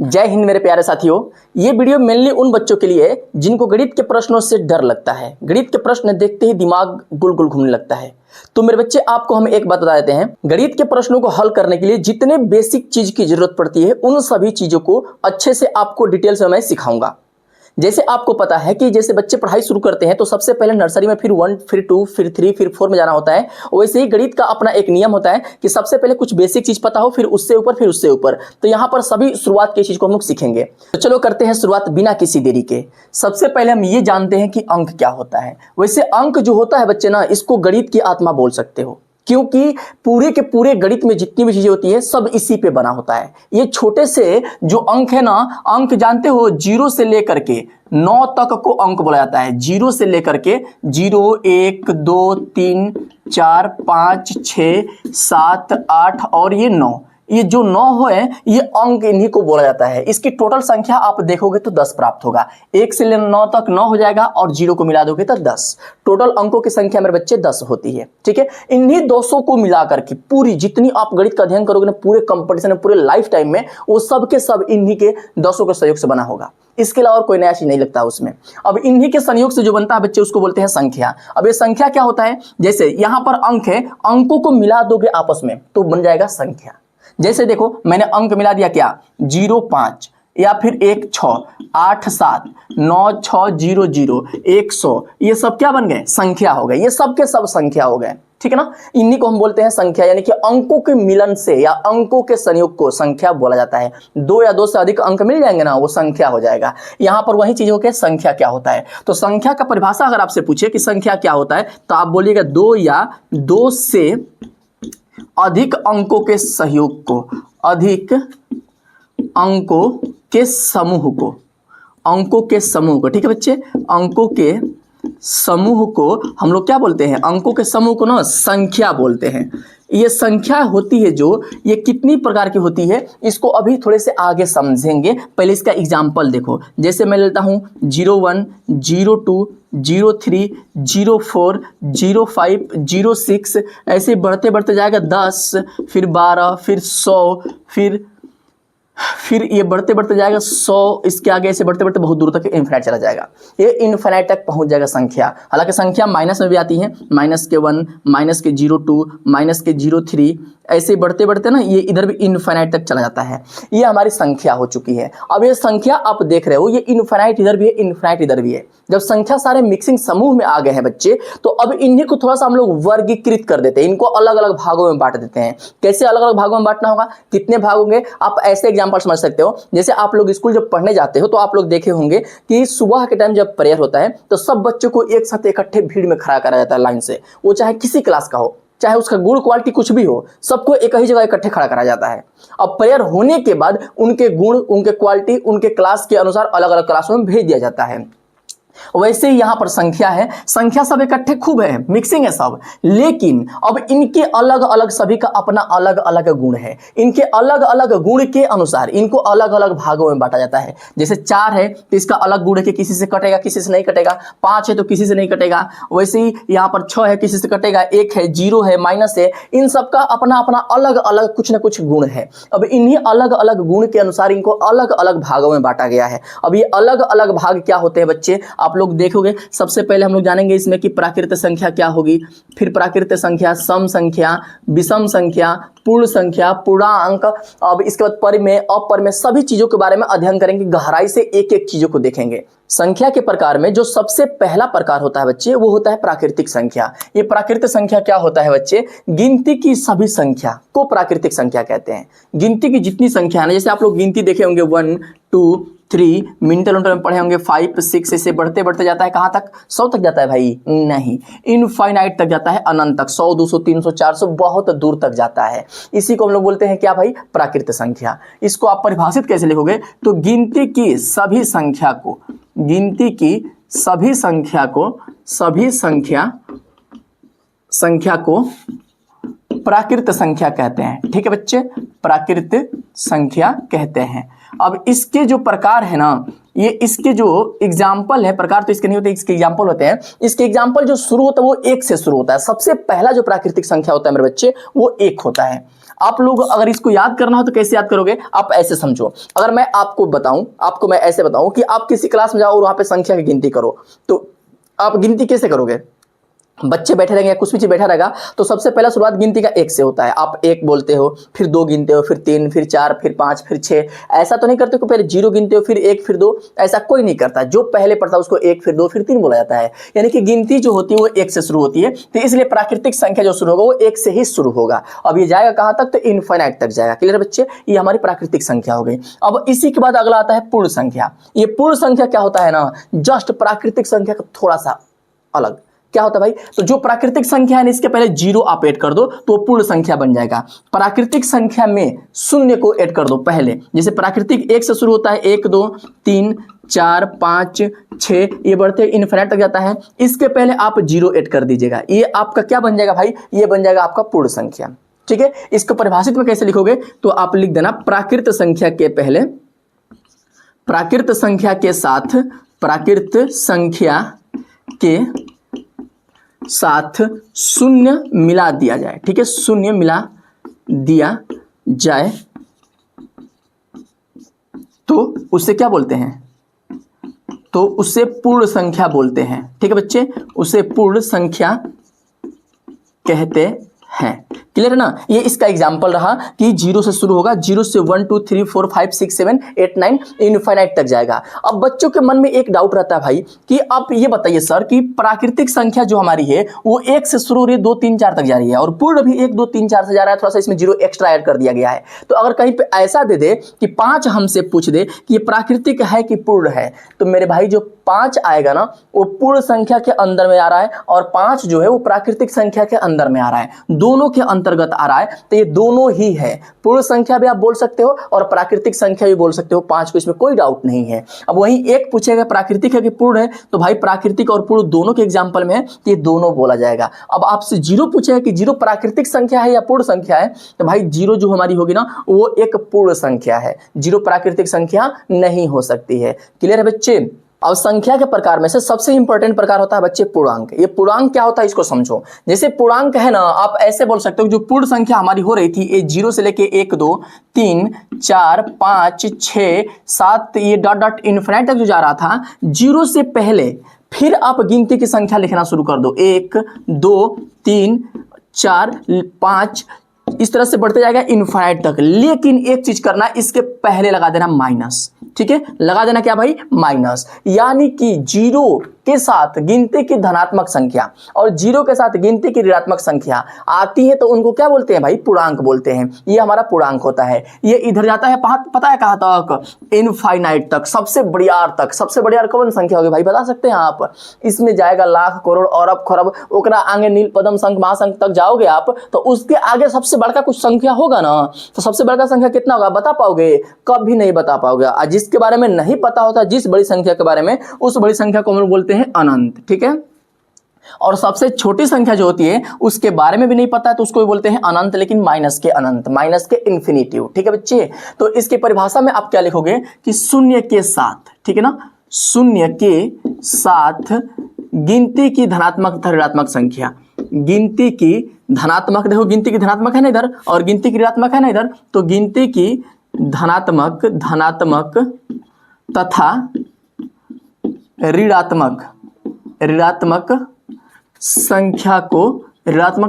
जय हिंद मेरे प्यारे साथियों। ये वीडियो मेनली उन बच्चों के लिए है जिनको गणित के प्रश्नों से डर लगता है। गणित के प्रश्न देखते ही दिमाग गुल गुल घूमने लगता है। तो मेरे बच्चे, आपको हम एक बात बता देते हैं, गणित के प्रश्नों को हल करने के लिए जितने बेसिक चीज की जरूरत पड़ती है उन सभी चीजों को अच्छे से आपको डिटेल्स में मैं सिखाऊंगा। जैसे आपको पता है कि जैसे बच्चे पढ़ाई शुरू करते हैं तो सबसे पहले नर्सरी में फिर 1 फिर 2 फिर 3 फिर 4 में जाना होता है। वैसे ही गणित का अपना एक नियम होता है कि सबसे पहले कुछ बेसिक चीज पता हो, फिर उससे ऊपर, फिर उससे ऊपर। तो यहाँ पर सभी शुरुआत की चीज को हम लोग सीखेंगे। तो चलो करते हैं शुरुआत बिना किसी देरी के। सबसे पहले हम ये जानते हैं कि अंक क्या होता है। वैसे अंक जो होता है बच्चे ना, इसको गणित की आत्मा बोल सकते हो, क्योंकि पूरे के पूरे गणित में जितनी भी चीजें होती है सब इसी पे बना होता है। ये छोटे से जो अंक है ना, अंक जानते हो 0 से लेकर के 9 तक को अंक बोला जाता है। 0 से लेकर के 0 1 2 3 4 5 6 7 8 और ये 9, ये जो 9 है ये अंक इन्हीं को बोला जाता है। इसकी टोटल संख्या आप देखोगे तो 10 प्राप्त होगा। 1 से लेकर 9 तक 9 हो जाएगा और 0 को मिला दोगे तो 10। टोटल अंकों की संख्या मेरे बच्चे 10 होती है। ठीक है, इन्हीं 200 को मिलाकर के पूरी जितनी आप गणित का अध्ययन करोगे ना, पूरे कंपटीशन में, पूरे लाइफ टाइम में, वो सब के सब इन्हीं के 200 के सहयोग से बना होगा। इसके अलावा और कोई नया चीज नहीं लगता उसमें। अब इन्हीं के संयोग से जो बनता है बच्चे, उसको बोलते हैं संख्या। अब ये संख्या क्या होता है, जैसे यहां पर अंक है, अंकों को मिला दोगे आपस में तो बन जाएगा संख्या। जैसे देखो, मैंने अंक मिला दिया क्या, 0 5 या फिर 1 6 8 7 9 6 0 0 100, ये सब क्या बन गए, संख्या हो गए। ये सब के सब संख्या हो गए। ठीक है ना, इन्हीं को हम बोलते हैं संख्या, यानी कि अंकों के मिलन से या अंकों के संयोग को संख्या बोला जाता है। 2 या 2 से अधिक अंक मिल जाएंगे ना, वो संख्या हो जाएगा। यहां पर वही चीज हो के संख्या क्या होता है। तो संख्या का परिभाषा अगर आपसे पूछे कि संख्या क्या होता है, तो आप बोलिएगा 2 या 2 से अधिक अंकों के सहयोग को, अधिक अंकों के समूह को, अंकों के समूह को। ठीक है बच्चे, अंकों के समूह को हम लोग क्या बोलते हैं, अंकों के समूह को ना संख्या बोलते हैं। ये संख्या होती है जो, ये कितनी प्रकार की होती है इसको अभी थोड़े से आगे समझेंगे। पहले इसका एग्जाम्पल देखो। जैसे मैं लेता हूं 01 02 03 04 05 06, ऐसे बढ़ते बढ़ते जाएगा 10, फिर 12, फिर 100, फिर ये बढ़ते बढ़ते जाएगा 100, इसके आगे ऐसे बढ़ते बढ़ते बहुत दूर तक इन्फिनाइट चला जाएगा। ये इन्फिनाइट तक पहुंच जाएगा संख्या। हालांकि संख्या माइनस में भी आती है, -1, -02, -03, ऐसे बढ़ते बढ़ते ना ये इधर भी इन्फिनाइट तक चला जाता है। ये हमारी संख्या हो चुकी है। अब ये संख्या आप देख रहे हो, ये इन्फिनाइट इधर भी है, इन्फिनाइट इधर भी है। जब संख्या सारे मिक्सिंग समूह में आ गए हैं बच्चे, तो अब इन्हीं को थोड़ा सा हम लोग वर्गीकृत कर देते हैं, इनको अलग अलग भागों में बांट देते हैं। कैसे अलग अलग भागों में बांटना होगा, कितने भाग होंगे, आप ऐसे एग्जाम्पल समझ सकते हो। जैसे आप लोग स्कूल जब पढ़ने जाते हो तो आप लोग देखे होंगे कि सुबह के टाइम जब प्रेयर होता है तो सब बच्चों को एक साथ इकट्ठे भीड़ में खड़ा करा जाता है लाइन से। वो चाहे किसी क्लास का हो, चाहे उसका गुण क्वालिटी कुछ भी हो, सबको एक ही जगह इकट्ठे खड़ा करा जाता है। अब प्रेयर होने के बाद उनके गुण, उनके क्वालिटी, उनके क्लास के अनुसार अलग अलग क्लासों में भेज दिया जाता है। वैसे ही यहां पर संख्या है, संख्या सब इकट्ठे खूब है, मिक्सिंग है सब, लेकिन अब इनके अलग अलग सभी का अपना अलग अलग गुण है। इनके अलग अलग गुण के अनुसार इनको अलग अलग भागों में बांटा जाता है। जैसे 4 है तो इसका अलग गुण है कि किसी से कटेगा, किसी से नहीं कटेगा। 5 है तो किसी से नहीं कटेगा। वैसे ही यहाँ पर 6 है, किसी से कटेगा। 1 है, 0 है, माइनस है, इन सब का अपना अपना अलग अलग कुछ ना कुछ गुण है। अब इन्हीं अलग अलग गुण के अनुसार इनको अलग अलग भागों में बांटा गया है। अब ये अलग अलग भाग क्या होते हैं बच्चे, आप लोग देखोगे। सबसे पहले हम लोग जानेंगे इसमें कि प्राकृत संख्या क्या होगी, फिर प्राकृत संख्या, सम संख्या, विषम संख्या, पूर्ण संख्या, पूर्णांक। अब इसके बाद परिमेय, अपरिमेय, सभी चीजों के बारे में अध्ययन करेंगे। गहराई से एक एक चीजों को देखेंगे। संख्या के प्रकार में जो सबसे पहला प्रकार होता है बच्चे, वो होता है प्राकृतिक संख्या। ये प्राकृतिक संख्या क्या होता है बच्चे, गिनती की सभी संख्या को प्राकृतिक संख्या कहते हैं। गिनती की जितनी संख्या है ना, जैसे आप लोग गिनती देखे होंगे 1 2 3, मिनटल में पढ़े होंगे 5 6, ऐसे बढ़ते बढ़ते जाता है कहां तक, 100 तक जाता है भाई, नहीं, इनफाइनाइट तक जाता है, अनंत तक, 100 200 300 400 बहुत दूर तक जाता है। इसी को हम लोग बोलते हैं क्या भाई, प्राकृतिक संख्या। इसको आप परिभाषित कैसे लिखोगे, तो गिनती की सभी संख्या को, गिनती की सभी संख्या को, सभी संख्या को प्राकृत संख्या कहते हैं। ठीक है बच्चे, प्राकृत संख्या कहते हैं। अब इसके जो प्रकार है ना, ये इसके जो एग्जाम्पल है, प्रकार तो इसके नहीं होते, इसके एग्जाम्पल होते हैं। इसके एग्जाम्पल जो शुरू होता है वो 1 से शुरू होता है। सबसे पहला जो प्राकृतिक संख्या होता है मेरे बच्चे वो 1 होता है। आप लोग अगर इसको याद करना हो तो कैसे याद करोगे, आप ऐसे समझो। अगर मैं आपको बताऊं, आपको मैं ऐसे बताऊं कि आप किसी क्लास में जाओ और वहां पे संख्या की गिनती करो, तो आप गिनती कैसे करोगे? बच्चे बैठे रहेंगे, कुछ पीछे बैठा रहेगा, तो सबसे पहला शुरुआत गिनती का 1 से होता है। आप 1 बोलते हो, फिर 2 गिनते हो, फिर 3, फिर 4, फिर 5, फिर 6। ऐसा तो नहीं करते कि पहले 0 गिनते हो, फिर 1, फिर 2। ऐसा कोई नहीं करता। जो पहले पढ़ता है उसको 1, फिर 2, फिर 3 बोला जाता है। यानी कि गिनती जो होती है वो 1 से शुरू होती है। तो इसलिए प्राकृतिक संख्या जो शुरू होगा वो 1 से ही शुरू होगा। अब ये जाएगा कहां तक? तो इनफाइनाइट तक जाएगा। क्लियर बच्चे? ये हमारी प्राकृतिक संख्या हो गई। अब इसी के बाद अगला आता है पूर्ण संख्या। ये पूर्ण संख्या क्या होता है ना, जस्ट प्राकृतिक संख्या का थोड़ा सा अलग। क्या होता है भाई? तो जो प्राकृतिक संख्या है इसके पहले 0 आप ऐड कर दो तो पूर्ण संख्या बन जाएगा। प्राकृतिक संख्या में 0 को ऐड कर दो पहले। जैसे प्राकृतिक 1 से शुरू होता है, 1, 2, 3, 4, 5, 6, ये बढ़ते इनफिनिट तक जाता है। इसके पहले आप 0 ऐड कर दीजिएगा। ये आपका क्या बन जाएगा भाई? ये बन जाएगा आपका पूर्ण संख्या। ठीक है, इसको परिभाषित में कैसे लिखोगे? तो आप लिख देना प्राकृत संख्या के पहले, प्राकृत संख्या के साथ, प्राकृत संख्या के साथ 0 मिला दिया जाए। ठीक है, 0 मिला दिया जाए तो उसे क्या बोलते हैं? तो उसे पूर्ण संख्या बोलते हैं। ठीक है बच्चे, उसे पूर्ण संख्या कहते हैं। क्लियर है ना? ये इसका एग्जाम्पल रहा कि 0 से शुरू होगा, 0 से 1, 2, 3, 4, 5, 6, 7, 8, 9 इनफाइनाइट तक जाएगा। अब बच्चों के मन में एक डाउट रहता है भाई कि आप ये बताइए सर कि प्राकृतिक संख्या जो हमारी है वो 1 से शुरू हो रही है, 2, 3, 4 तक जा रही है, और पूर्ण भी 1, 2, 3, 4 से जा रहा है, थोड़ा सा इसमें 0 एक्स्ट्रा ऐड कर दिया गया है। तो अगर कहीं पे ऐसा दे दे कि 5 हमसे पूछ दे कि ये प्राकृतिक है कि पूर्ण है, तो मेरे भाई जो 5 आएगा ना वो पूर्ण संख्या के अंदर में आ रहा है, और 5 जो है वो प्राकृतिक संख्या के अंदर में आ रहा है, दोनों के अंतर्गत आ रहा है। तो ये दोनों ही है, पूर्ण संख्या भी आप बोल सकते हो और प्राकृतिक संख्या भी बोल सकते हो, 5 को, इसमें कोई डाउट नहीं है। अब वहीं एक पूछेगा प्राकृतिक है कि पूर्ण है, तो भाई प्राकृतिक और पूर्ण दोनों के एग्जाम्पल में है, तो ये दोनों बोला जाएगा। अब आपसे 0 पूछेगा कि 0 प्राकृतिक संख्या है या पूर्ण संख्या है, तो भाई 0 जो हमारी होगी ना वो एक पूर्ण संख्या है, 0 प्राकृतिक संख्या नहीं हो सकती है। क्लियर है बच्चे? अब संख्या के प्रकार में से सबसे इंपॉर्टेंट प्रकार होता है बच्चे पूर्णांक। ये पूर्णांक क्या होता है इसको समझो। जैसे पूर्णांक है ना, आप ऐसे बोल सकते हो जो पूर्ण संख्या हमारी हो रही थी, ये 0 से लेके 1, 2, 3, 4, 5, 6, 7, ये डॉट डॉट इनफिनिट तक जो जा रहा था, 0 से पहले फिर आप गिनती की संख्या लिखना शुरू कर दो, 1, 2, 3, 4, 5, इस तरह से बढ़ते जाएगा इनफाइनाइट तक। लेकिन एक चीज करना, इसके पहले लगा देना माइनस। ठीक है, लगा देना क्या भाई? माइनस। यानी कि 0 के साथ गिनती की धनात्मक संख्या और 0 के साथ गिनती की ऋणात्मक संख्या आती है तो उनको क्या बोलते हैं भाई? पूर्णांक बोलते हैं। ये हमारा पूर्णांक होता है। ये इधर जाता है, पता है कहां तक? इनफाइनाइट तक, सबसे बढ़िया तक। सबसे बढ़िया कौन संख्या होगी भाई, बता सकते हैं आप? इसमें जाएगा लाख, करोड़, अरब, खरब, ओकरा आगे नील, पद्म, शंख, महाशंख तक जाओगे आप तो उसके आगे सबसे बड़का कुछ संख्या होगा ना, तो सबसे बड़का संख्या कितना होगा बता पाओगे? कभी नहीं बता पाओगे। जिसके बारे में नहीं पता होता, जिस बड़ी संख्या के बारे में, उस बड़ी संख्या को हम लोग बोलते हैं अनंत। ठीक है, और सबसे छोटी संख्या जो होती है उसके बारे में भी नहीं पता है तो उसको भी बोलते हैं अनंत, लेकिन माइनस के अनंत, माइनस के इन्फिनिटिव। ठीक है बच्चे, तो इसकी परिभाषा में आप क्या लिखोगे कि 0 के साथ, ठीक है ना, 0 के साथ गिनती की धनात्मक तथा ऋणात्मक संख्या, गिनती की धनात्मक, देखो गिनती की धनात्मक है ना इधर और गिनती की ऋणात्मक है ना इधर, तो गिनती की धनात्मक तथा ऋणात्मक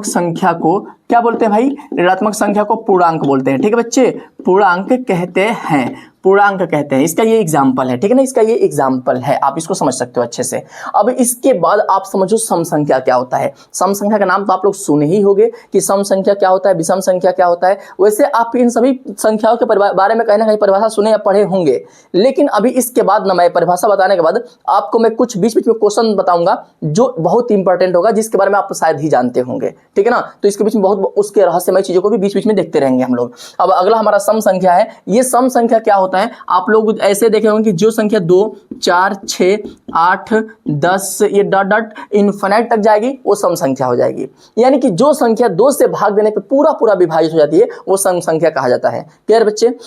संख्या को क्या बोलते हैं भाई? ऋणात्मक संख्या को पूर्णांक बोलते हैं। ठीक है बच्चे, पूर्णांक कहते हैं, पूर्णांक कहते हैं। इसका ये एग्जाम्पल है, ठीक है ना, इसका ये एग्जाम्पल है, आप इसको समझ सकते हो अच्छे से। अब इसके बाद आप समझो सम संख्या क्या होता है। सम संख्या का नाम तो आप लोग सुने ही होंगे कि सम संख्या क्या होता है, विषम संख्या क्या होता है। वैसे आप इन सभी संख्याओं के बारे में कहीं ना कहीं परिभाषा सुने या पढ़े होंगे, लेकिन अभी इसके बाद ना मैं परिभाषा बताने के बाद आपको मैं कुछ बीच बीच में क्वेश्चन बताऊंगा जो बहुत इंपॉर्टेंट होगा, जिसके बारे में आप शायद ही जानते होंगे। ठीक है ना, तो इसके बीच में बहुत उसके रहस्यमय चीजों को भी बीच बीच में देखते रहेंगे हम लोग। अब अगला हमारा सम संख्या है। ये सम संख्या क्या होता होता है, आप लोग ऐसे देखे होंगे कि जो संख्या 2, 4, 6, 8, 10 ये डॉट डॉट इनफिनिट तक जाएगी वो सम संख्या हो जाएगी। यानी कि जो संख्या 2 से भाग देने पे पूरा पूरा विभाजित हो जाती है वो सम संख्या कहा जाता है। क्लियर बच्चे?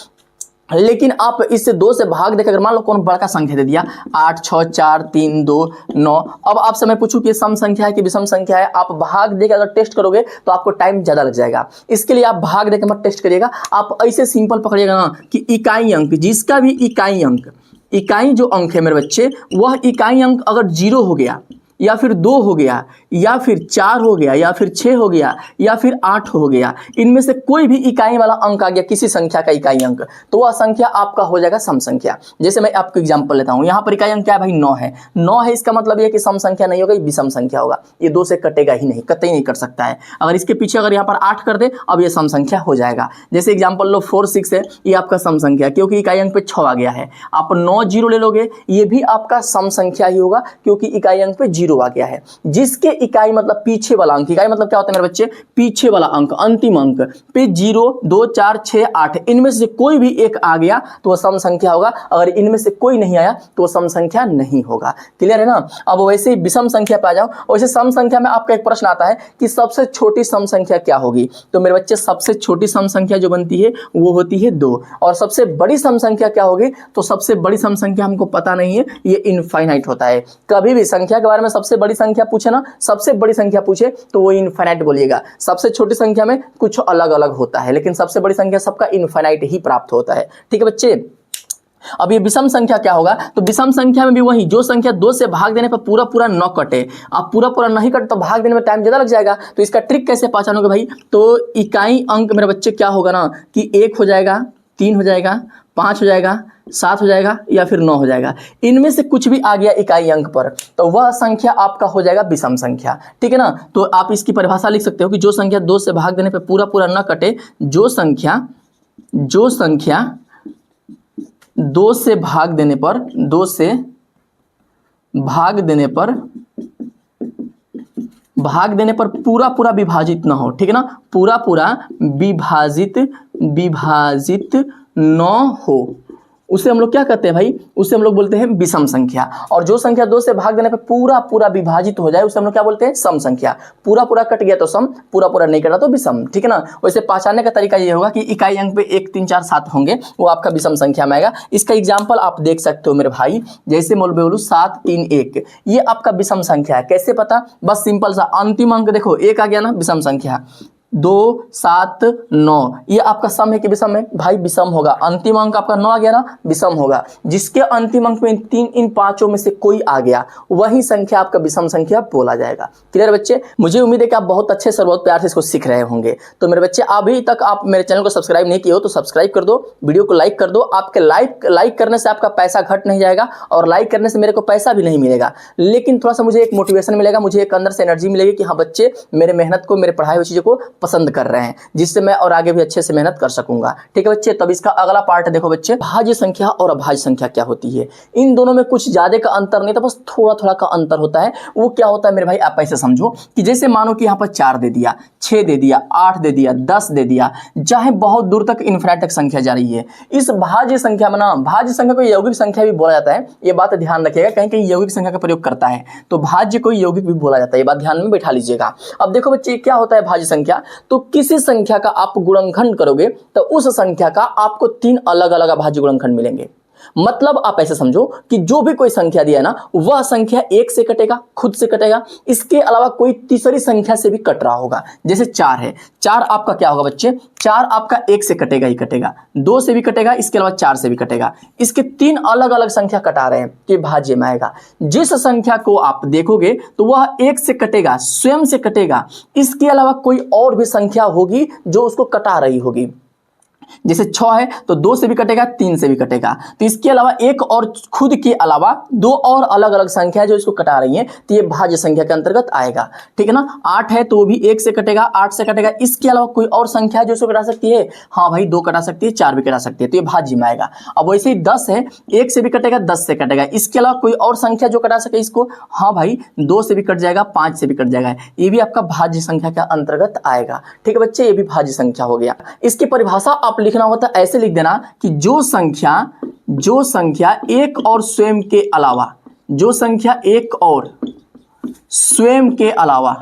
लेकिन आप इससे 2 से भाग देकर अगर मान लो कौन बड़ा संख्या दे दिया 8, 6, 4, 3, 2, 9, अब आपसे मैं पूछूं कि सम संख्या है कि विषम संख्या है, आप भाग देकर अगर टेस्ट करोगे तो आपको टाइम ज्यादा लग जाएगा। इसके लिए आप भाग देकर मत टेस्ट करिएगा, आप ऐसे सिंपल पकड़िएगा ना कि इकाई अंक, जिसका भी इकाई अंक, इकाई जो अंक है मेरे बच्चे, वह इकाई अंक अगर 0 हो गया या फिर 2 हो गया या फिर 4 हो गया या फिर 6 हो गया या फिर 8 हो गया, इनमें से कोई भी इकाई वाला अंक आ गया किसी संख्या का इकाई अंक, तो वह संख्या आपका हो जाएगा सम संख्या। जैसे मैं आपको एग्जांपल लेता हूं, यहां पर इकाई अंक क्या है भाई 9 है, 9 है, इसका मतलब यह कि सम संख्या नहीं होगा, ये विषम संख्या होगा, ये 2 से कटेगा ही नहीं, कतई नहीं कट सकता है। अगर इसके पीछे अगर यहाँ पर 8 कर दे अब ये सम संख्या हो जाएगा। जैसे एग्जाम्पल लो 4, 6 है, ये आपका सम संख्या क्योंकि इकाई अंक पे 6 आ गया है। आप 9, 0 ले लोगे, ये भी आपका सम संख्या ही होगा क्योंकि इकाई अंक पे 0 आ गया है। जिसके इकाई मतलब पीछे वाला अंक, इकाई मतलब क्या होता है मेरे बच्चे, पीछे वाला अंक, अंतिम अंक पे 0, 2, 4, 6, 8 इनमें से कोई भी एक आ गया तो वह सम संख्या होगा, अगर इनमें से कोई नहीं आया तो वह सम संख्या नहीं होगा। क्लियर है ना? अब वैसे ही विषम संख्या पे आ जाओ, वैसे सम संख्या में आपका एक प्रश्न आता है कि सबसे छोटी सम संख्या क्या होगी, तो मेरे बच्चे सबसे छोटी सम संख्या जो बनती है वो होती है 2, और सबसे बड़ी सम संख्या क्या होगी, तो सबसे बड़ी सम संख्या हमको पता नहीं है, ये इनफाइनाइट होता है। कभी भी संख्या के बारे में सबसे बड़ी संख्या पूछे ना, सबसे बड़ी संख्या पूछे तो वो इनफाइनाइट बोलिएगा, सबसे छोटी संख्या में कुछ अलग अलग होता है, लेकिन सबसे बड़ी संख्या सबका इनफाइनाइट ही प्राप्त होता है। ठीक है बच्चे? अब ये विषम संख्या क्या होगा, तो विषम संख्या में भी वही, जो संख्या 2 से भाग देने पर पूरा पूरा न कटे, अब पूरा पूरा नहीं कटे तो भाग देने में टाइम ज्यादा लग जाएगा। तो इसका ट्रिक कैसे पहचानोगे भाई, तो इकाई अंक मेरे बच्चे क्या होगा ना कि 1 हो जाएगा, 3 हो जाएगा, 5 हो जाएगा, 7 हो जाएगा या फिर 9 हो जाएगा, इनमें से कुछ भी आ गया इकाई अंक पर तो वह संख्या आपका हो जाएगा विषम संख्या। ठीक है ना? तो आप इसकी परिभाषा लिख सकते हो कि जो संख्या 2 से भाग देने पर पूरा पूरा न कटे, जो संख्या 2 से भाग देने पर, 2 से भाग देने पर पूरा पूरा विभाजित ना हो। ठीक है ना? पूरा पूरा विभाजित न हो, उसे हम लोग क्या कहते हैं भाई, उसे हम लोग बोलते हैं विषम संख्या। और जो संख्या 2 से भाग देने पे पूरा पूरा विभाजित हो जाए उसे हम लोग क्या बोलते हैं, सम संख्या। पूरा पूरा कट गया तो सम, पूरा पूरा नहीं कटा तो विषम। ठीक है ना? वैसे पहचानने का तरीका ये होगा कि इकाई अंक पे 1, 3, 4, 7 होंगे, वो आपका विषम संख्या में आएगा। इसका एग्जाम्पल आप देख सकते हो मेरे भाई, जैसे बोलू 7, 3, 1, ये आपका विषम संख्या है। कैसे पता, बस सिंपल सा, अंतिम अंक देखो 1 आ गया ना, विषम संख्या, 2, 7, 9, ये आपका सम है कि विषम है भाई, विषम होगा। अंतिम अंक आपका 9 आ गया ना, विषम होगा। जिसके अंतिम अंक में इन पांचों में से कोई आ गया वही संख्या आपका विषम संख्या बोला जाएगा। क्लियर बच्चे? मुझे उम्मीद है कि आप बहुत अच्छे से, बहुत प्यार से इसको सीख रहे होंगे। तो मेरे बच्चे अभी तक आप मेरे चैनल को सब्सक्राइब नहीं किए हो तो सब्सक्राइब कर दो, वीडियो को लाइक कर दो। आपके लाइक करने से आपका पैसा घट नहीं जाएगा और लाइक करने से मेरे को पैसा भी नहीं मिलेगा, लेकिन थोड़ा सा मुझे एक मोटिवेशन मिलेगा, मुझे एक अंदर से एनर्जी मिलेगी कि हाँ बच्चे मेरे मेहनत को, मेरे पढ़ाई हुई चीजों को पसंद कर रहे हैं, जिससे मैं और आगे भी अच्छे से मेहनत कर सकूंगा। ठीक है बच्चे? तब इसका अगला पार्ट देखो बच्चे, भाज्य संख्या और अभाज्य संख्या क्या होती है। इन दोनों में कुछ ज्यादा का अंतर नहीं था, बस थोड़ा थोड़ा का अंतर होता है। वो क्या होता है मेरे भाई, आप ऐसे समझो कि जैसे मानो कि यहाँ पर 4 दे दिया, 6 दे दिया, 8 दे दिया, 10 दे दिया, चाहे बहुत दूर तक इनफिनिट तक संख्या जा रही है। इस भाज्य संख्या में ना, भाज्य संख्या को यौगिक संख्या भी बोला जाता है, ये बात ध्यान रखिएगा, कहीं कहीं यौगिक संख्या का प्रयोग करता है तो भाज्य को यौगिक भी बोला जाता है, ये बात ध्यान में बैठा लीजिएगा। अब देखो बच्चे क्या होता है भाज्य संख्या, तो किसी संख्या का आप गुणनखंड करोगे तो उस संख्या का आपको 3 अलग अलग अभाज्य गुणनखंड मिलेंगे। मतलब आप ऐसे समझो कि जो भी कोई संख्या दिया है ना, वह संख्या 1 से कटेगा, खुद से कटेगा, इसके अलावा कोई तीसरी संख्या से भी कट रहा होगा। जैसे 4 है, 4 आपका क्या होगा बच्चे, 4 आपका 1 से कटेगा ही कटेगा, 2 से भी कटेगा, इसके अलावा 4 से भी कटेगा। इसके 3 अलग अलग संख्या कटा रहे हैं कि भाज्य में आएगा। जिस संख्या को आप देखोगे तो वह 1 से कटेगा, स्वयं से कटेगा, इसके अलावा कोई और भी संख्या होगी जो उसको कटा रही होगी। जैसे 6 है तो 2 से भी कटेगा, 3 से भी कटेगा, तो इसके अलावा एक और खुद के अलावा 2 और अलग अलग संख्या जो इसको कटा रही है, तो ये भाज्य संख्या के अंतर्गत आएगा। ठीक है ना? 8 है तो वो भी 1 से कटेगा, 8 से कटेगा, इसके अलावा कोई और संख्या जो इसको कटा सकती है, हाँ भाई 2 कटा सकती है, 4 भी कटा सकती है, तो ये भाज्य में आएगा। अब वैसे ही 10 है, 1 से भी कटेगा, 10 से कटेगा, इसके अलावा कोई और संख्या जो कटा सके इसको, हाँ भाई 2 से भी कट जाएगा, 5 से भी कट जाएगा, ये भी आपका भाज्य संख्या के अंतर्गत आएगा। ठीक है बच्चे? ये भी भाज्य संख्या हो गया। इसकी परिभाषा आप आप लिखना होता है ऐसे लिख देना कि जो संख्या एक और स्वयं के अलावा, जो संख्या एक और स्वयं के अलावा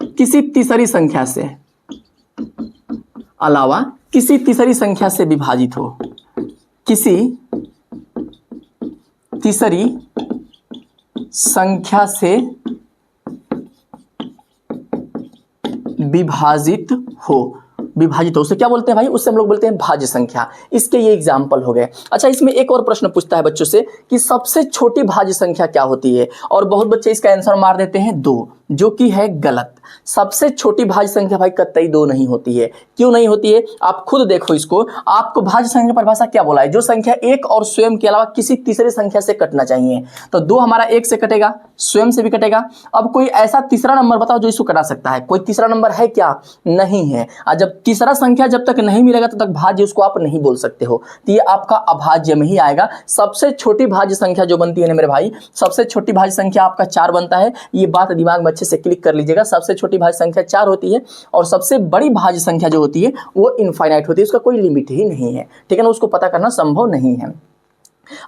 किसी तीसरी संख्या से विभाजित हो, किसी तीसरी संख्या से विभाजित हो, उसे क्या बोलते हैं भाई? उससे हम लोग बोलते हैं भाज्य संख्या। इसके ये एग्जाम्पल हो गए। अच्छा, इसमें एक और प्रश्न पूछता है बच्चों से कि सबसे छोटी भाज्य संख्या क्या होती है, और बहुत बच्चे इसका आंसर मार देते हैं 2, जो कि है गलत। सबसे छोटी भाज्य संख्या भाई कतई 2 नहीं होती है। क्यों नहीं होती है? आप खुद देखो इसको। आपको भाज्य संख्या की परिभाषा क्या बोला है? जो संख्या एक और स्वयं के अलावा किसी तीसरी संख्या से कटना चाहिए। तो 2 हमारा एक से कटेगा, स्वयं से भी कटेगा। अब कोई ऐसा तीसरा नंबर बताओ जो इसको कटा सकता है। कोई तीसरा नंबर है क्या? नहीं है। और जब तीसरा संख्या जब तक नहीं मिलेगा तब तक भाज्य उसको आप नहीं बोल सकते हो, तो ये आपका अभाज्य में ही आएगा। सबसे छोटी भाज्य संख्या जो बनती है ना मेरे भाई, सबसे छोटी भाज्य संख्या आपका 4 बनता है। ये बात दिमाग में अच्छे से क्लिक कर लीजिएगा। सबसे छोटी भाज्य संख्या 4 होती है, और सबसे बड़ी भाज्य संख्या जो होती है वो इनफाइनाइट होती है, उसका कोई लिमिट ही नहीं है। ठीक है ना, उसको पता करना संभव नहीं है।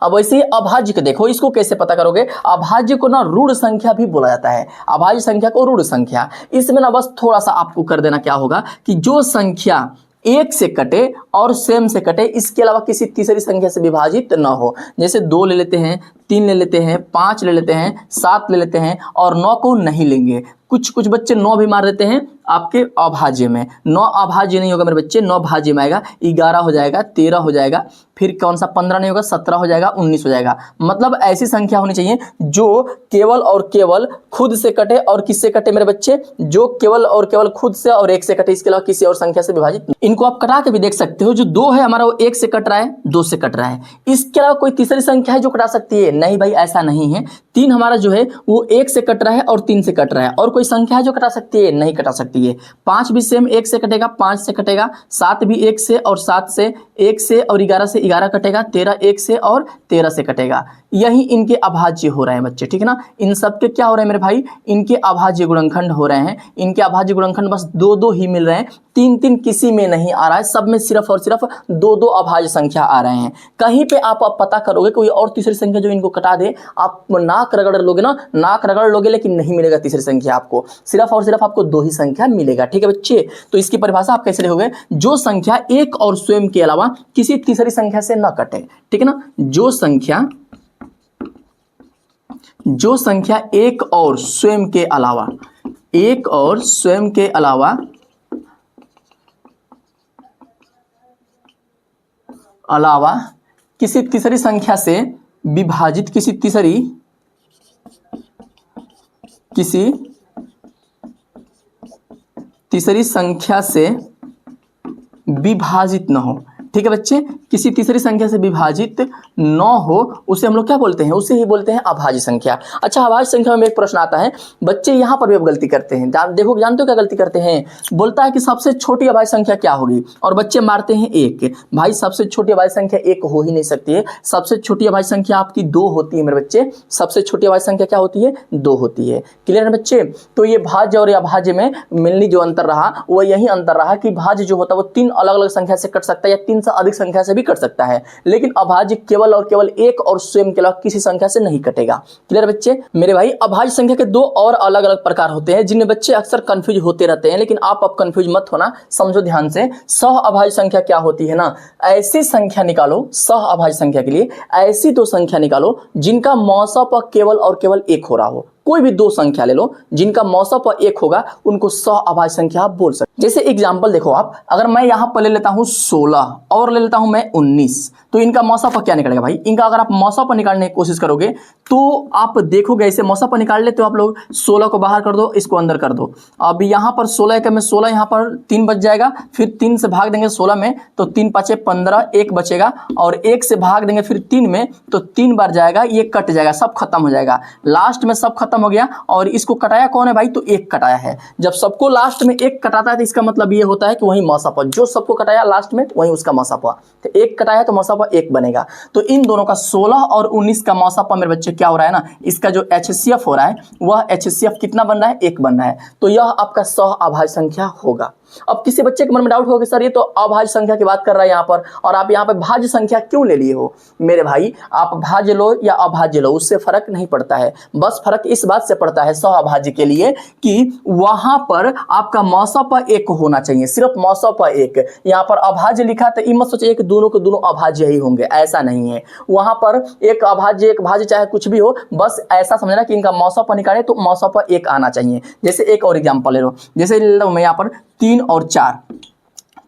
अब वैसे ही अभाज्य को देखो, इसको कैसे पता करोगे? अभाज्य को ना ऋण संख्या भी बोला जाता है। अभाज्य संख्या को ऋण संख्या। इसमें ना बस थोड़ा सा आपको कर देना क्या होगा कि जो संख्या एक से कटे और स्वयं से कटे, इसके अलावा किसी तीसरी संख्या से विभाजित न हो। जैसे 2 ले लेते हैं, 3 ले लेते हैं, 5 ले लेते हैं, 7 ले लेते हैं, और 9 को नहीं लेंगे। कुछ बच्चे 9 भी मार देते हैं आपके अभाज्य में। 9 अभाज्य नहीं होगा मेरे बच्चे, 9 भाज्य में आएगा। 11 हो जाएगा, 13 हो जाएगा, फिर कौन सा 15 नहीं होगा, 17 हो जाएगा, 19 हो जाएगा। मतलब ऐसी संख्या होनी चाहिए जो केवल और केवल खुद से कटे, और किससे कटे मेरे बच्चे? जो केवल और केवल खुद से और एक से कटे, इसके अलावा किसी और संख्या से विभाजित। इनको आप कटा के भी देख सकते हो। जो 2 है हमारा वो 1 से कट रहा है, 2 से कट रहा है। इसके अलावा कोई तीसरी संख्या है जो कटा सकती है? नहीं भाई, ऐसा नहीं है। 3 हमारा जो है वो 1 से कट रहा है और 3 से कट रहा है। और कोई संख्या है जो कटा सकती है? नहीं कटा सकती है। 5 भी सेम 1 से कटेगा, 5 से कटेगा। 7 भी 1 से, और 7 से 1 से, और 11 से 11 कटेगा। 13 1 से और 13 से कटेगा। यही इनके अभाज्य हो रहे हैं बच्चे। ठीक है ना, इन सब के क्या हो रहे हैं मेरे भाई? इनके अभाज्य गुणनखंड हो रहे हैं। इनके अभाज्य गुणनखंड बस 2 ही मिल रहे हैं, 3 किसी में नहीं आ रहा है। सब में सिर्फ और सिर्फ 2 अभाज्य संख्या आ रहे हैं। कहीं पे आप पता करोगे कोई और तीसरी संख्या जो इनको कटा दे, आप नाक रगड़ लोगे ना, नाक रगड़ लोगे, लेकिन नहीं मिलेगा तीसरी संख्या आपको। सिर्फ और सिर्फ आपको 2 ही संख्या मिलेगा। ठीक है बच्चे, तो इसकी परिभाषा आप कैसे लिखोगे? जो संख्या एक और स्वयं के अलावा किसी तीसरी संख्या से न कटे। ठीक है ना, जो संख्या एक और स्वयं के अलावा किसी तीसरी संख्या से विभाजित, किसी तीसरी संख्या से विभाजित न हो। ठीक है बच्चे, किसी तीसरी संख्या से विभाजित न हो, उसे हम लोग क्या बोलते हैं? उसे ही बोलते हैं अभाज्य संख्या। अच्छा, अभाज्य संख्या में एक प्रश्न आता है, बच्चे यहाँ पर भी अब गलती करते हैं। जानते हो क्या गलती करते हैं? बोलता है कि सबसे छोटी अभाज्य संख्या क्या होगी, और बच्चे मारते हैं 1। भाई सबसे छोटी अभाज्य संख्या 1 हो ही नहीं सकती है। सबसे छोटी अभाज्य संख्या आपकी 2 होती है मेरे बच्चे। सबसे छोटी अभाज्य संख्या क्या होती है? 2 होती है। क्लियर है बच्चे? तो ये भाज्य और अभाज्य में मेनली जो अंतर रहा वो यही अंतर रहा कि भाज्य जो होता है वो 3 अलग अलग संख्या से कट सकता है, या 3 से अधिक संख्या से भी कट सकता है, लेकिन अभाज्य केवल और केवल एक और स्वयं के अलावा किसी संख्या से नहीं कटेगा। क्लियर बच्चे? मेरे भाई अभाज्य संख्या के 2 और अलग अलग प्रकार होते हैं जिनमें बच्चे अक्सर कंफ्यूज होते रहते हैं, लेकिन आप अब कंफ्यूज मत होना, समझो ध्यान से। सह अभाज्य संख्या क्या होती है ना, ऐसी संख्या निकालो, सह अभाज्य संख्या के लिए ऐसी 2 संख्या निकालो जिनका मौसा पर केवल और केवल 1 हो रहा हो। कोई भी 2 संख्या ले लो जिनका मौसा पर 1 होगा, उनको सह अभाज्य संख्या आप बोल सकते। जैसे एग्जांपल देखो आप, अगर मैं यहां पर ले लेता हूं 16 और ले लेता हूं मैं 19, तो इनका मौसा पर क्या निकलेगा भाई? इनका अगर आप मौसा पर निकालने की कोशिश करोगे तो आप देखोगे ऐसे मौसा पर निकाल ले, तो आप लोग 16 को बाहर कर दो, इसको अंदर कर दो। अब यहाँ पर 16 का में 16 यहाँ पर 3 बच जाएगा, फिर 3 से भाग देंगे 16 में तो 3 5 15, 1 बचेगा, और 1 से भाग देंगे फिर 3 में तो 3 बार जाएगा, ये कट जाएगा, सब खत्म हो जाएगा। लास्ट में सब खत्म हो गया, और इसको कटाया कौन है भाई? तो 1 कटाया है। जब सबको लास्ट में 1 कटाता है तो इसका मतलब ये होता है कि वही मौसा पर, जो सबको कटाया लास्ट में वही उसका मौसा पर। तो 1 कटाया तो मौसा पर 1 बनेगा। तो इन दोनों का 16 और 19 का मौसा पर मेरे बच्चे क्या हो रहा है ना, इसका जो HCF हो रहा है वह HCF कितना बन रहा है? 1 बन रहा है। तो यह आपका सह अभाज्य संख्या होगा। अब किसी बच्चे के मन में डाउट होगा कि सर ये तो अभाज्य संख्या की बात कर रहा है यहाँ पर, और आप यहाँ पे भाज्य संख्या क्यों ले लिए हो? मेरे भाई आप भाज्य लो या अभाज्य लो, उससे फर्क नहीं पड़ता है। बस फर्क इस बात से पड़ता है सहअभाज्य के लिए कि वहां पर आपका मौसम पर एक होना चाहिए, सिर्फ मौसम पर एक। यहाँ पर अभाज्य लिखा तो ये मत सोचिए कि दोनों के दोनों अभाज्य ही होंगे, ऐसा नहीं है। वहां पर एक अभाज्य एक भाज्य चाहे कुछ भी हो, बस ऐसा समझना कि इनका मौसम पर निकाले तो मौसम पर एक आना चाहिए। जैसे एक और एग्जाम्पल ले लो, जैसे मैं यहाँ पर 3 और 4,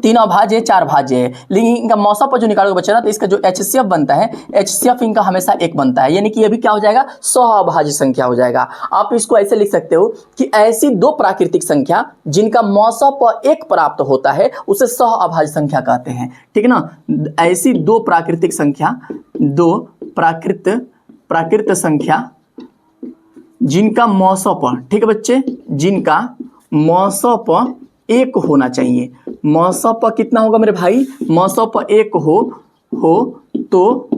3 अभाज्य है 4 भाज्य है, लेकिन इनका मौसम पर जो निकालोगे बच्चा ना, तो इसका जो HCF बनता है, HCF इनका हमेशा 1 बनता है, यानी कि ये भी क्या हो जाएगा, सहअभाज्य संख्या हो जाएगा। आप इसको ऐसे लिख सकते हो कि ऐसी दो प्राकृतिक संख्या जिनका मौसम पर 1 प्राप्त होता है उसे सहअभाज्य संख्या कहते हैं, ठीक है ना। ऐसी दो प्राकृतिक संख्या, दो प्राकृत संख्या जिनका मौसम पर, ठीक है बच्चे, जिनका मौसम पर 1 होना चाहिए। मौसम पर कितना होगा मेरे भाई, मौसम पर 1 हो तो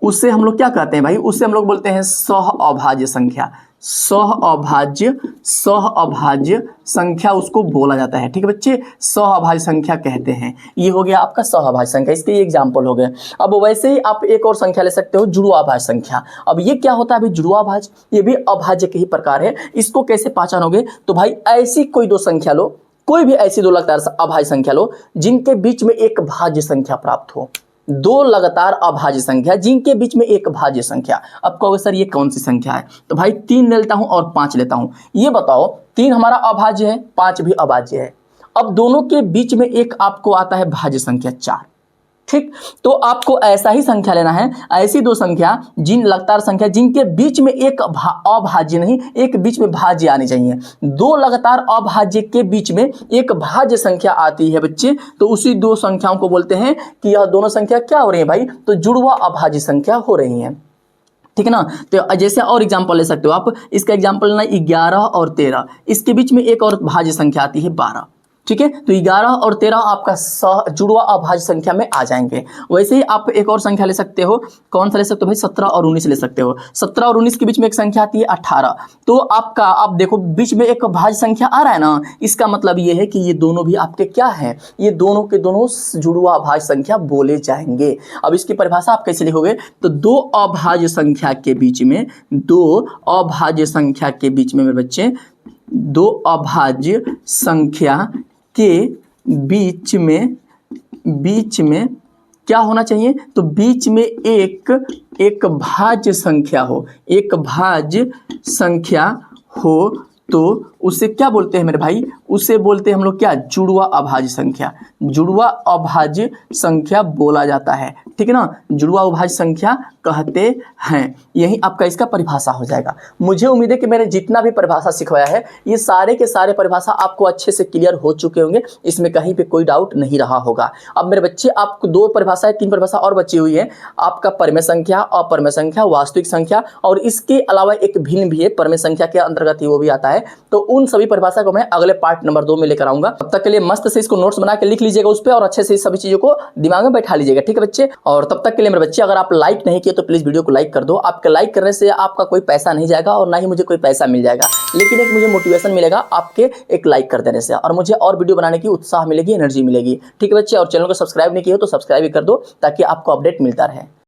उसे हम लोग क्या कहते हैं भाई, उसे हम लोग बोलते हैं सहअभाज्य संख्या। सहअभाज्य संख्या उसको बोला जाता है, ठीक है बच्चे, सहअभाज्य संख्या कहते हैं। ये हो गया आपका सहअभाज्य संख्या, इसके एग्जाम्पल हो गए। अब वैसे ही आप एक और संख्या ले सकते हो, जुड़वा भाज्य संख्या। अब ये क्या होता है भाई, जुड़वा भाज्य, ये भी अभाज्य के ही प्रकार है। इसको कैसे पहचानोगे, तो भाई ऐसी कोई दो संख्या लो, कोई भी ऐसी दो लगातार अभाज्य संख्या लो जिनके बीच में एक भाज्य संख्या प्राप्त हो। दो लगातार अभाज्य संख्या जिनके बीच में एक भाज्य संख्या। अब कहोगे सर ये कौन सी संख्या है, तो भाई 3 लेता हूं और 5 लेता हूं। ये बताओ 3 हमारा अभाज्य है, 5 भी अभाज्य है। अब दोनों के बीच में एक आपको आता है भाज्य संख्या 4, ठीक। तो आपको ऐसा ही संख्या लेना है, ऐसी दो संख्या जिन लगातार संख्या जिनके बीच में एक अभाज्य नहीं, एक बीच में भाज्य आनी चाहिए। दो लगातार अभाज्य के बीच में एक भाज्य संख्या आती है बच्चे, तो उसी दो संख्याओं को बोलते हैं कि यह दोनों संख्या क्या हो रही है भाई, तो जुड़वा अभाज्य संख्या हो रही है, ठीक है ना। तो जैसे और एग्जांपल ले सकते हो आप, इसका एग्जांपल लेना 11 और 13, इसके बीच में एक और भाज्य संख्या आती है 12, ठीक है। तो 11 और 13 आपका जुड़वा अभाज्य संख्या में आ जाएंगे। वैसे ही आप एक और संख्या ले सकते हो, कौन सा ले सकते हो भाई, 17 और 19 ले सकते हो। 17 और 19 के बीच में एक संख्या आती है 18, तो आपका आप देखो बीच में एक भाज्य संख्या आ रहा है ना, इसका मतलब ये है कि ये दोनों भी आपके क्या हैं, ये दोनों के दोनों जुड़वा अभाज्य संख्या बोले जाएंगे। अब इसकी परिभाषा आप कैसे लिखोगे, तो दो अभाज्य संख्या के बीच में, दो अभाज्य संख्या के बीच में मेरे बच्चे, दो अभाज्य संख्या के बीच में क्या होना चाहिए, तो बीच में एक भाज्य संख्या हो, एक भाज्य संख्या हो तो उसे क्या बोलते हैं मेरे भाई, उसे बोलते हैं हम लोग क्या, जुड़वा अभाज्य संख्या। जुड़वा अभाज्य संख्या बोला जाता है, ठीक है ना, जुड़वा अभाज्य संख्या कहते हैं। यही आपका इसका परिभाषा हो जाएगा। मुझे उम्मीद है कि मैंने जितना भी परिभाषा सिखवाया है ये सारे के सारे परिभाषा आपको अच्छे से क्लियर हो चुके होंगे, इसमें कहीं पे कोई डाउट नहीं रहा होगा। अब मेरे बच्चे आपको 2 परिभाषाएं 3 परिभाषा और बची हुई है, आपका परमेय संख्या, अपरमेय संख्या, वास्तविक संख्या, और इसके अलावा एक भिन्न भी है परमेय संख्या के अंतर्गत ही वो भी आता है। तो उन सभी परिभाषा को मैं अगले पार्ट नंबर 2 में लेकर आऊंगा। तब तक के लिए मस्त से इसको नोट्स बना के लिख लीजिएगा उस पर, और अच्छे से सभी चीजों को दिमाग में बैठा लीजिएगा, ठीक है बच्चे। और तब तक के लिए मेरे बच्चे, अगर आप लाइक नहीं किए तो प्लीज वीडियो को लाइक कर दो। आपके लाइक करने से आपका कोई पैसा नहीं जाएगा और ना ही मुझे कोई पैसा मिल जाएगा, लेकिन एक मुझे मोटिवेशन मिलेगा आपके एक लाइक कर देने से, और मुझे और वीडियो बनाने की उत्साह मिलेगी, एनर्जी मिलेगी, ठीक है बच्चे। और चैनल को सब्सक्राइब नहीं किया हो तो सब्सक्राइब भी कर दो ताकि आपको अपडेट मिलता रहे।